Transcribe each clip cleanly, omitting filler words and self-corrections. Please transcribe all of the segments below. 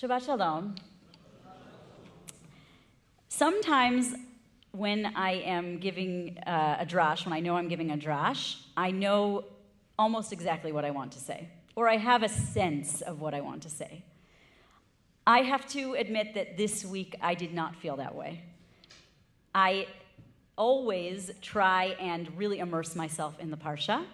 Shabbat Shalom. Sometimes when I am giving a drash, when I know I'm giving a drash, I know almost exactly what I want to say, or I have a sense of what I want to say. I have to admit that this week I did not feel that way. I always try and really immerse myself in the Parsha,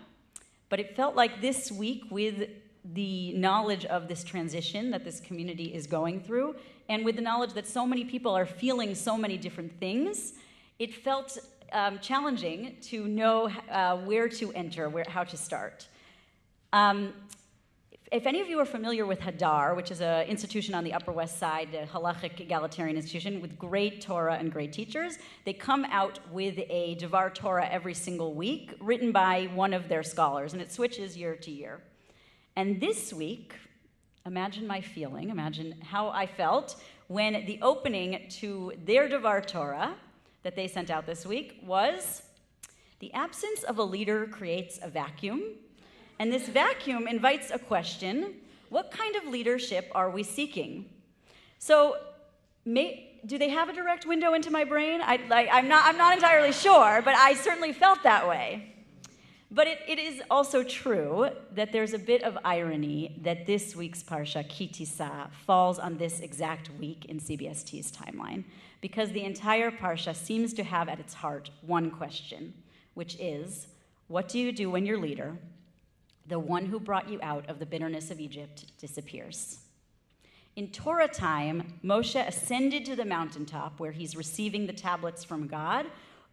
but it felt like this week, with the knowledge of this transition that this community is going through, and with the knowledge that so many people are feeling so many different things, it felt challenging to know where to enter, how to start. If any of you are familiar with Hadar, which is an institution on the Upper West Side, a halachic egalitarian institution with great Torah and great teachers, they come out with a Devar Torah every single week, written by one of their scholars, and it switches year to year. And this week, imagine my feeling, imagine how I felt when the opening to their Devar Torah that they sent out this week was, "The absence of a leader creates a vacuum, and this vacuum invites a question: what kind of leadership are we seeking?" So, do they have a direct window into my brain? I'm not entirely sure, but I certainly felt that way. But it is also true that there's a bit of irony that this week's Parsha, Tisa, falls on this exact week in CBST's timeline, because the entire Parsha seems to have at its heart one question, which is, what do you do when your leader, the one who brought you out of the bitterness of Egypt, disappears? In Torah time, Moshe ascended to the mountaintop where he's receiving the tablets from God,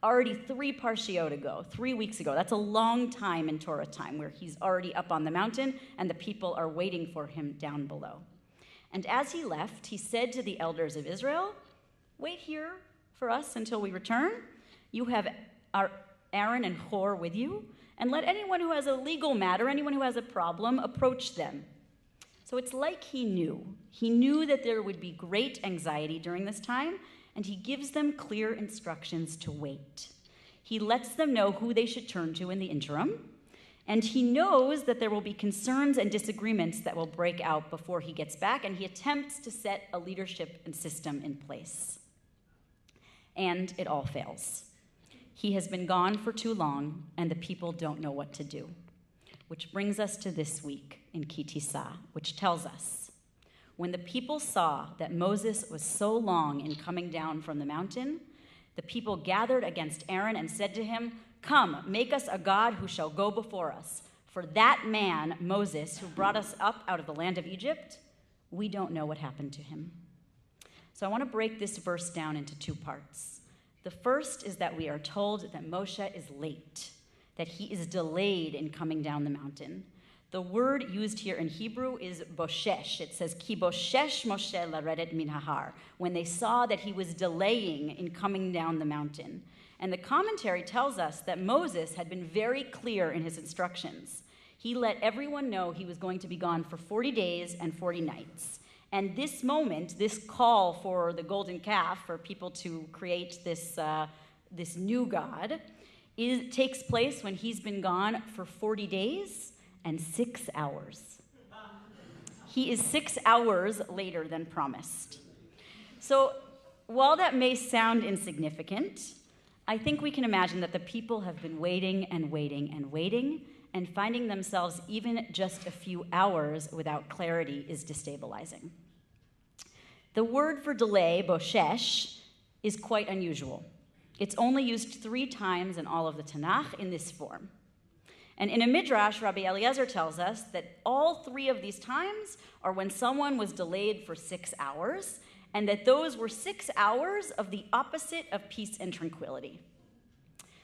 already 3 parshiot ago, 3 weeks ago. That's a long time in Torah time, where he's already up on the mountain and the people are waiting for him down below. And as he left, he said to the elders of Israel, "Wait here for us until we return. You have our Aaron and Hur with you, and let anyone who has a legal matter, anyone who has a problem, approach them." So it's like he knew. He knew that there would be great anxiety during this time, and he gives them clear instructions to wait. He lets them know who they should turn to in the interim, and he knows that there will be concerns and disagreements that will break out before he gets back, and he attempts to set a leadership and system in place. And it all fails. He has been gone for too long, and the people don't know what to do. Which brings us to this week in Tisa, which tells us, when the people saw that Moses was so long in coming down from the mountain, the people gathered against Aaron and said to him, "Come, make us a god who shall go before us. For that man, Moses, who brought us up out of the land of Egypt, we don't know what happened to him." So I want to break this verse down into 2 parts. The first is that we are told that Moshe is late, that he is delayed in coming down the mountain. The word used here in Hebrew is boshesh. It says, "Ki boshesh Moshe laredet min hahar," when they saw that he was delaying in coming down the mountain. And the commentary tells us that Moses had been very clear in his instructions. He let everyone know he was going to be gone for 40 days and 40 nights. And this moment, this call for the golden calf, for people to create this new God, takes place when he's been gone for 40 days and 6 hours. He is 6 hours later than promised. So while that may sound insignificant, I think we can imagine that the people have been waiting and waiting and waiting, and finding themselves even just a few hours without clarity is destabilizing. The word for delay, boshesh, is quite unusual. It's only used 3 times in all of the Tanakh in this form. And in a midrash, Rabbi Eliezer tells us that all 3 of these times are when someone was delayed for 6 hours, and that those were 6 hours of the opposite of peace and tranquility.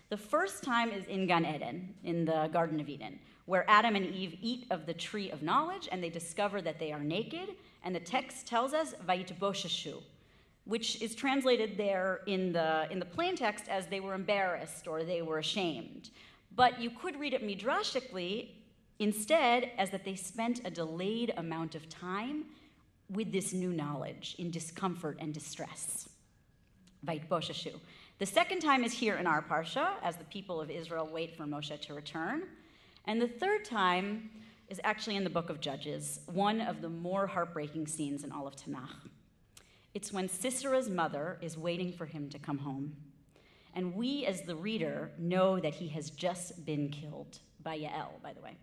The first time is in Gan Eden, in the Garden of Eden, where Adam and Eve eat of the tree of knowledge, and they discover that they are naked, and the text tells us, "Vayitbosheshu," which is translated there in the plain text as they were embarrassed or they were ashamed. But you could read it midrashically instead as that they spent a delayed amount of time with this new knowledge in discomfort and distress. Vayitbosheshu. The second time is here in our Parsha, as the people of Israel wait for Moshe to return. And the third time is actually in the book of Judges, one of the more heartbreaking scenes in all of Tanakh. It's when Sisera's mother is waiting for him to come home. And we, as the reader, know that he has just been killed by Yael, by the way.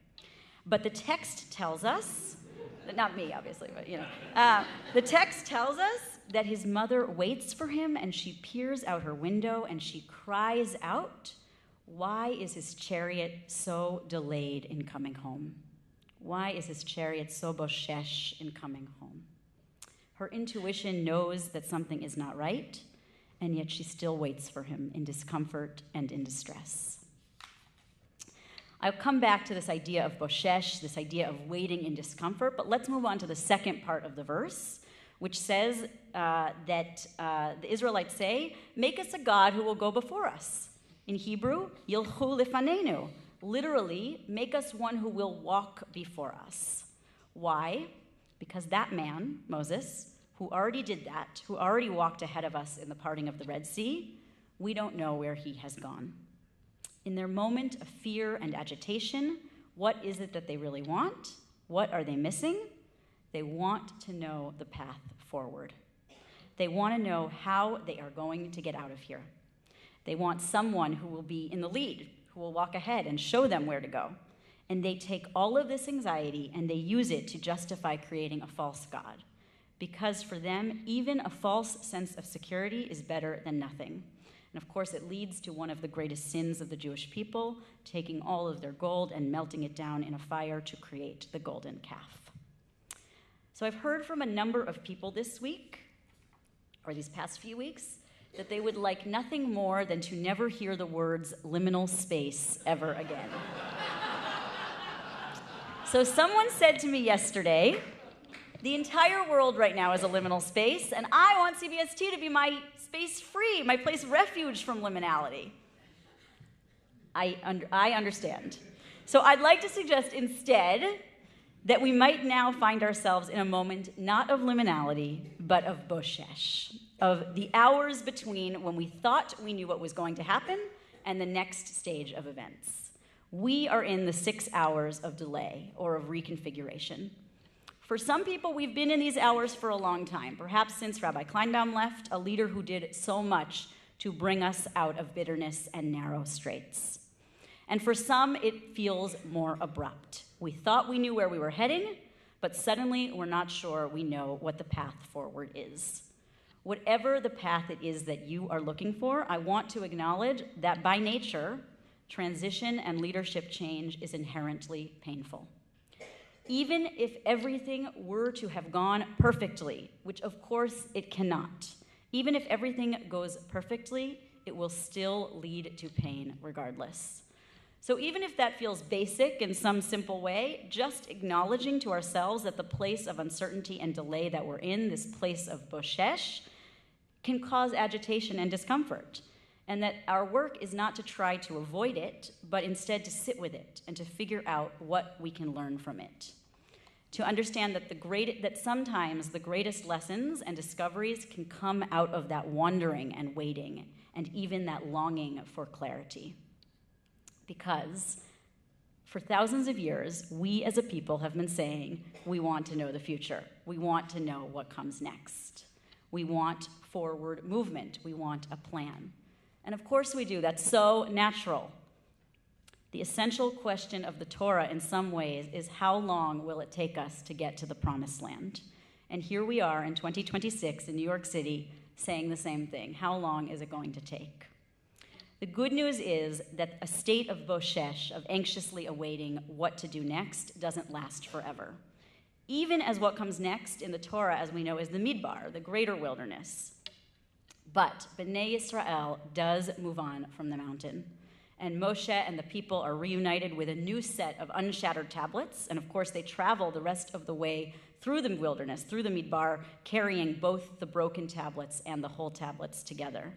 But the text tells us, not me, obviously, but the text tells us that his mother waits for him and she peers out her window and she cries out, "Why is his chariot so delayed in coming home? Why is his chariot so boshesh in coming home?" Her intuition knows that something is not right, and yet she still waits for him in discomfort and in distress. I'll come back to this idea of boshesh, this idea of waiting in discomfort, but let's move on to the second part of the verse, which says that the Israelites say, "Make us a God who will go before us." In Hebrew, yilchu lefanenu. Literally, make us one who will walk before us. Why? Because that man, Moses, who already did that, who already walked ahead of us in the parting of the Red Sea, we don't know where he has gone. In their moment of fear and agitation, what is it that they really want? What are they missing? They want to know the path forward. They want to know how they are going to get out of here. They want someone who will be in the lead, who will walk ahead and show them where to go. And they take all of this anxiety and they use it to justify creating a false god. Because for them, even a false sense of security is better than nothing. And of course, it leads to one of the greatest sins of the Jewish people, taking all of their gold and melting it down in a fire to create the golden calf. So I've heard from a number of people this week, or these past few weeks, that they would like nothing more than to never hear the words liminal space ever again. So someone said to me yesterday, the entire world right now is a liminal space, and I want CBST to be my space free, my place of refuge from liminality. I understand. So I'd like to suggest instead that we might now find ourselves in a moment not of liminality, but of boshesh, of the hours between when we thought we knew what was going to happen and the next stage of events. We are in the 6 hours of delay or of reconfiguration. For some people, we've been in these hours for a long time, perhaps since Rabbi Kleinbaum left, a leader who did so much to bring us out of bitterness and narrow straits. And for some, it feels more abrupt. We thought we knew where we were heading, but suddenly we're not sure we know what the path forward is. Whatever the path it is that you are looking for, I want to acknowledge that by nature, transition and leadership change is inherently painful. Even if everything were to have gone perfectly, which of course it cannot, even if everything goes perfectly, it will still lead to pain regardless. So even if that feels basic in some simple way, just acknowledging to ourselves that the place of uncertainty and delay that we're in, this place of boshesh, can cause agitation and discomfort. And that our work is not to try to avoid it, but instead to sit with it and to figure out what we can learn from it. To understand that that sometimes the greatest lessons and discoveries can come out of that wandering and waiting, and even that longing for clarity. Because for thousands of years, we as a people have been saying, we want to know the future. We want to know what comes next. We want forward movement. We want a plan. And of course we do. That's so natural. The essential question of the Torah in some ways is how long will it take us to get to the promised land? And here we are in 2026 in New York City saying the same thing. How long is it going to take? The good news is that a state of boshesh, of anxiously awaiting what to do next, doesn't last forever. Even as what comes next in the Torah, as we know, is the Midbar, the greater wilderness. But Bnei Yisrael does move on from the mountain. And Moshe and the people are reunited with a new set of unshattered tablets. And of course, they travel the rest of the way through the wilderness, through the Midbar, carrying both the broken tablets and the whole tablets together.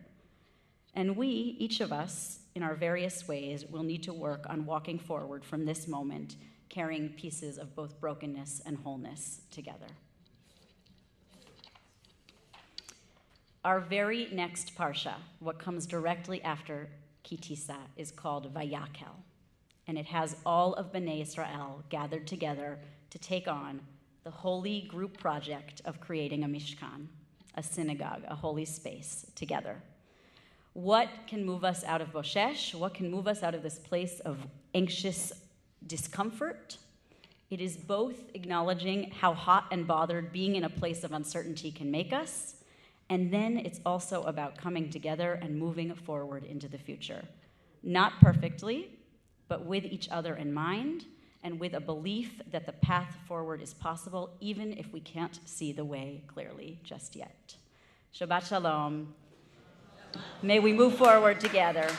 And we, each of us, in our various ways, will need to work on walking forward from this moment, carrying pieces of both brokenness and wholeness together. Our very next Parsha, what comes directly after Tisa, is called Vayakel. and it has all of Bnei Israel gathered together to take on the holy group project of creating a mishkan, a synagogue, a holy space together. What can move us out of Boshesh? What can move us out of this place of anxious discomfort? It is both acknowledging how hot and bothered being in a place of uncertainty can make us, and then it's also about coming together and moving forward into the future. Not perfectly, but with each other in mind, and with a belief that the path forward is possible, even if we can't see the way clearly just yet. Shabbat Shalom. May we move forward together.